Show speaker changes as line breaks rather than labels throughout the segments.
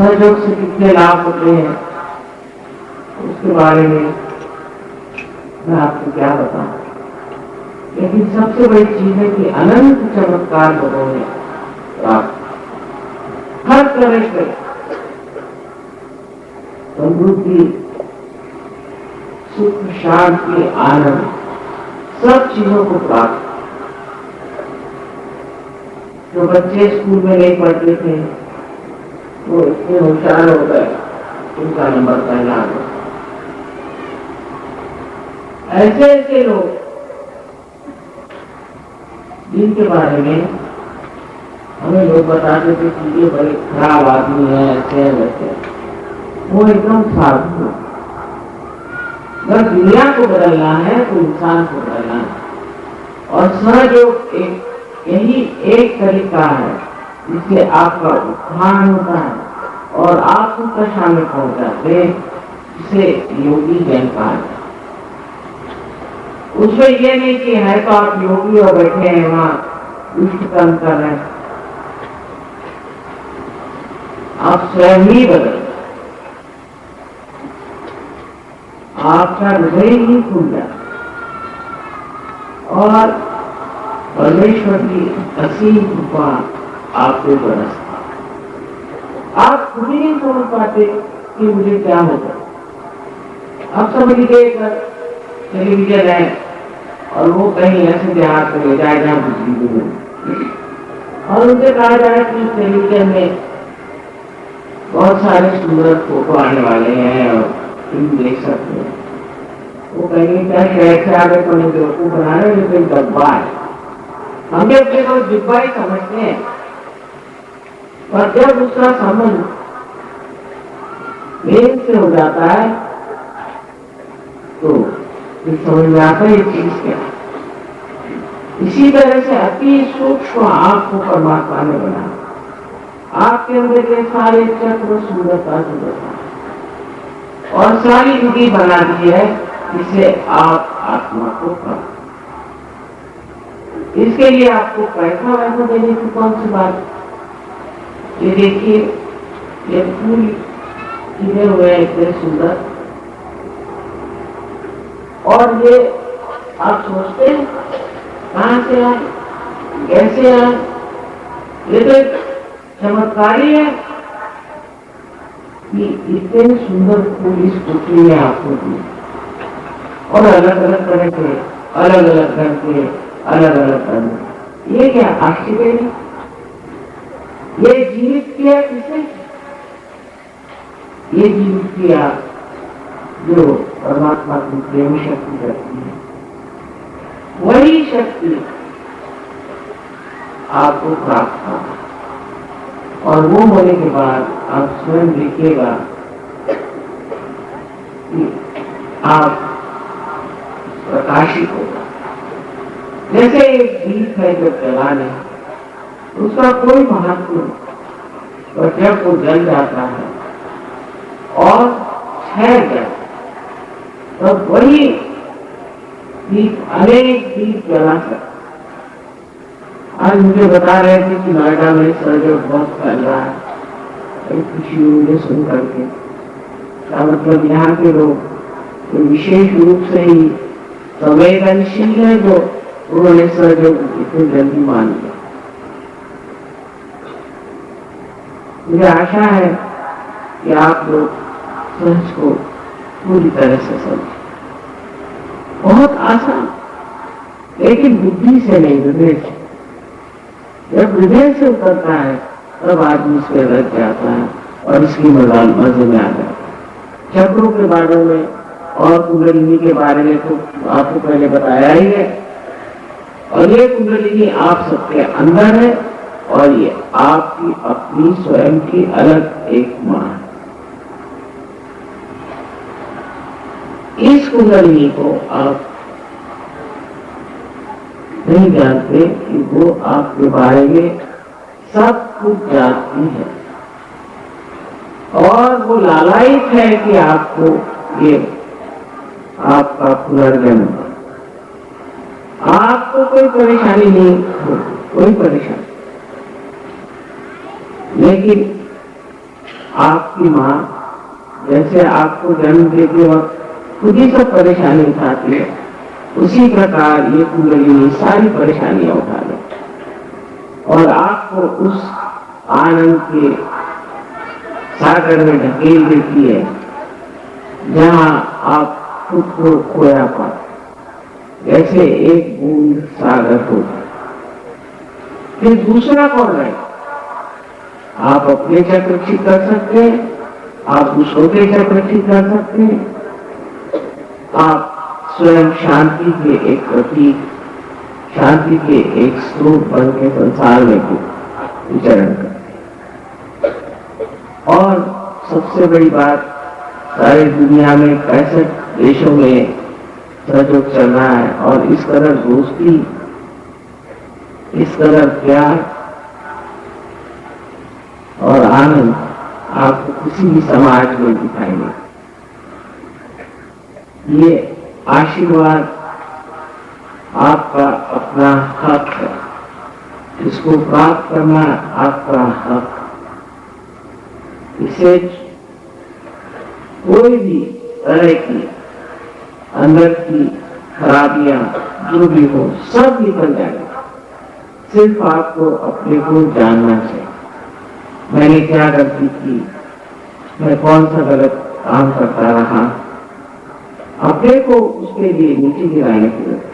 सहयोग से कितने लाभ होते हैं उसके बारे में मैं आपको क्या बताऊं। लेकिन सबसे बड़ी चीज है कि अनंत चमत्कार लोगों ने प्राप्त, हर तरह से समृद्धि, सुख, शांति, आनंद, सब चीजों को प्राप्त। जो बच्चे स्कूल में नहीं पढ़ते थे वो इतने होशियार हो गए, उनका नंबर पहला आ गया। ऐसे ऐसे लोग जिनके बारे में हमें लोग बताते थे कि ये बड़े खराब आदमी है, ऐसे है वैसे, वो एकदम साधु। अगर दुनिया को बदलना है तो इंसान को बदलना है, और सहयोग यही एक तरीका है जिससे आपका उत्थान होता है और आप उस दशा में पहुंच जाते हैं जिसे योगी जन कहा है। उसमें ये नहीं कि है तो आप योगी और बैठे हैं वहां दुष्ट कर्म कर रहे हैं, आप स्वयं ही बदल, आपका हृदय ही खुल जाए और परमेश्वर की असीम कृपा आप पे बरसता। आप खुद ही नहीं समझ पाते कि मुझे क्या होगा। आप समझ लीजिए टेलीविजन है और वो कहीं ऐसे देहात में ले जाए जहां बिजली भी नहीं, और उनसे कहा जाए कि टेलीविजन में बहुत सारे सुंदर फोटो आने वाले हैं और तुम देख सकते हैं। वो कहेंगे क्या शहर से आगे तो नहीं बेवकूफ बना रहे, ये कोई डब्बा है। हम भी अपने को डिब्बा ही समझते हैं, पर जब उसका संबंध मेल से हो जाता है तो फिर समझ में आता है ये चीज क्या। इसी तरह से अति सूक्ष्म आपको परमात्मा ने बना, आपके अंदर के सारे चक्र सुंदरता से बना और सारी विधि बना दी है जिससे आप आत्मा को प्राप्त। इसके लिए आपको पैसा वैसा देने की कौन सी बात। ये देखिए ये फूल खिले हुए इतने सुंदर, और ये आप सोचते हैं कहां से आए, कैसे आए। ये तो एक चमत्कारी है कि इतने सुंदर फूल इस पुतली में आपको दिए, और अलग अलग तरह के, अलग अलग रंग के, अलग अलग रंग। ये क्या आश्चर्य है। ये जीवित किया किसे? ये जीवित किया जो परमात्मा की प्रेम शक्ति करती है। वही शक्ति आपको प्राप्त था, और वो होने के बाद आप स्वयं देखिएगा कि आप प्रकाशित होगा। जैसे एक दीप है जो जलाने, उसका कोई महत्व नहीं, और जब वो जल जाता है और ठहर जाता है तब वही दीप अनेक दीप जला सकता। आज मुझे बता रहे थे कि नोएडा में सहयोग बहुत फैल रहा है, खुशी मुझे सुन करके। क्या मतलब यहाँ के लोग विशेष रूप से ही संवेदनशील है जो उन्होंने सहयोग इतनी जल्दी मान लिया। मुझे आशा है कि आप लोग सहज को पूरी तरह से समझें। बहुत आसान, लेकिन बुद्धि से नहीं, हृदय से। जब हृदय से उतरता है तब आदमी इस पर लग जाता है और इसकी मजे में आ जाता है। चक्रों के बारे में और कुंडलिनी के बारे में तो आपको पहले बताया ही है, और ये कुंडलिनी आप सबके अंदर है और ये आपकी अपनी स्वयं की अलग एक मां है। इस कुंडलिनी को आप नहीं जानते कि वो आपके बारे में सब कुछ जानती है, और वो लालायित है कि आपको ये आपका पुनर्जन्म, आपको कोई परेशानी नहीं होगी, कोई परेशानी, लेकिन आपकी माँ जैसे आपको जन्म देते वक्त खुद ही सब परेशानी उठाती है, उसी प्रकार ये कुंडलिनी सारी परेशानियां उठा ले और आपको उस आनंद के सागर में ढकेल देती है जहां आप खुद को खोया पाते, जैसे एक बूंद सागर हो। फिर दूसरा कौन है? आप अपने चक्र ठीक कर सकते हैं, आप दूसरों के चक्र ठीक कर सकते हैं, आप स्वयं शांति के एक प्रतीक, शांति के एक स्रोत बन के संसार में विचरण करते। और सबसे बड़ी बात, सारी दुनिया में 65 देशों में सहयोग चल रहा है और इस कदर दोस्ती, इस कदर प्यार और आनंद आपको किसी भी समाज में दिखाई नहीं। ये आशीर्वाद आपका अपना हक है, इसको प्राप्त करना आपका हक। इसे कोई भी तरह की अंदर की खराबियां जो भी हो सब निकल जाएगा। सिर्फ आपको अपने को जानना चाहिए, मैंने क्या गलती की, मैं कौन सा गलत काम करता रहा। अपने को उसके लिए नीचे गिराने की जरूरत,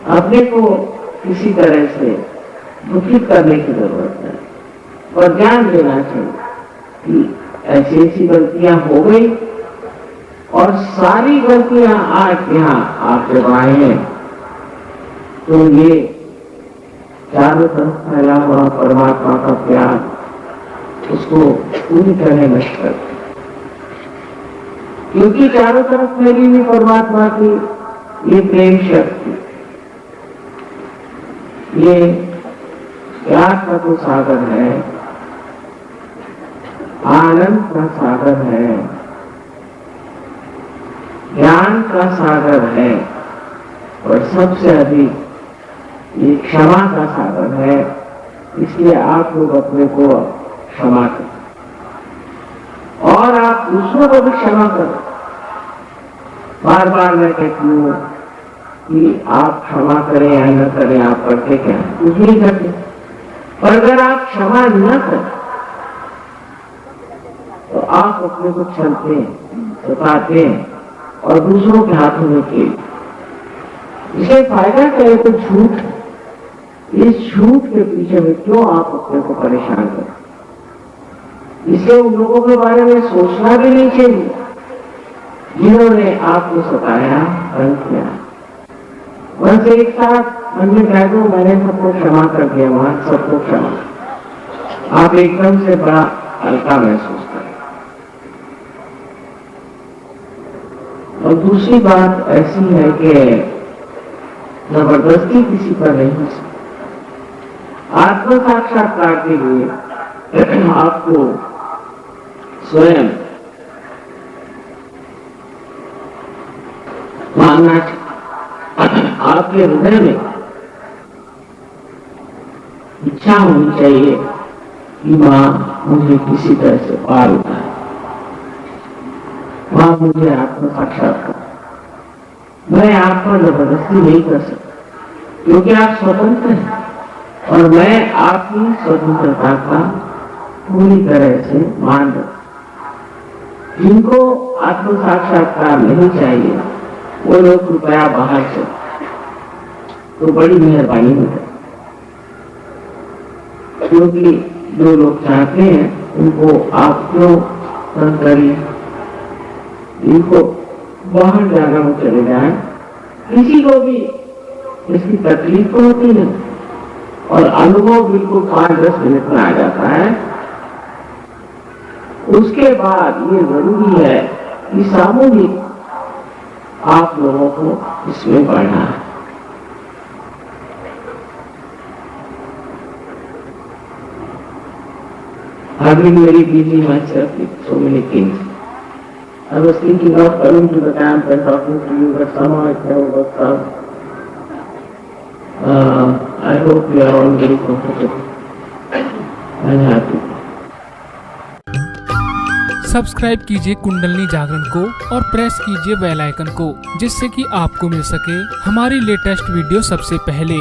अपने को किसी तरह से दुखित करने की जरूरत है, पर ध्यान देना चाहिए कि ऐसी ऐसी गलतियां हो गई और सारी गलतियां आज यहाँ आप जब आए हैं तो ये चारों तरफ फैला हुआ परमात्मा का प्यार उसको पूरी तरह नष्ट कर, क्योंकि चारों तरफ फैली हुई परमात्मा की ये प्रेम शक्ति, ये प्यार का तो सागर है, आनंद का सागर है, ज्ञान का सागर है और सबसे अधिक ये क्षमा का सागर है। इसलिए आप लोग अपने को क्षमा करें और आप दूसरों को भी क्षमा करें। बार बार मैं कहती हूँ कि आप क्षमा करें या न करें, आप करते क्या, कुछ नहीं करते। पर अगर आप क्षमा न करें तो आप अपने को छलते हैं, सताते हैं और दूसरों के हाथों में खेल। इसे फायदा क्या है? तो झूठ, इस झूठ के पीछे में क्यों आप अपने को परेशान करें? इसलिए उन लोगों के बारे में सोचना भी नहीं चाहिए जिन्होंने आपको सताया, तंग किया। बस एक साथ मन में कह दो मैंने सबको क्षमा कर दिया, वहां सबको क्षमा, आप एकदम से बड़ा हल्का महसूस करें। और दूसरी बात ऐसी है कि जबरदस्ती किसी पर नहीं हो सकती। आत्म साक्षात्कार के लिए आपको स्वयं मानना चाहिए, आपके हृदय में इच्छा होनी चाहिए कि माँ मुझे किसी तरह से पार उठाए, माँ मुझे आत्म साक्षात्कार। मैं आप पर जबरदस्ती नहीं कर सकता क्योंकि आप स्वतंत्र हैं और मैं आपकी स्वतंत्रता का पूरी तरह से मान रखता। जिनको आत्म साक्षात्कार नहीं चाहिए वो लोग कृपया बाहर से, तो बड़ी मेहरबानी होती, क्योंकि जो लोग चाहते हैं उनको आप क्यों तंग करिए, इनको बाहर जाना वो चले जाए। किसी को भी इसकी तकलीफ तो होती है और अनुभव बिल्कुल 5-10 मिनट में आ जाता है। उसके बाद ये जरूरी है कि सामूहिक आप लोगों को इसमें बढ़ना है। I've been very busy myself with so many things. I was thinking of coming to the camp and talking to you, but somehow it never worked out. I hope you are all very comfortable and happy.
Subscribe कीजिए कुंडलनी जागरण को और press कीजिए bell icon को, जिससे कि आपको मिल सके हमारी लेटेस्ट वीडियो सबसे पहले।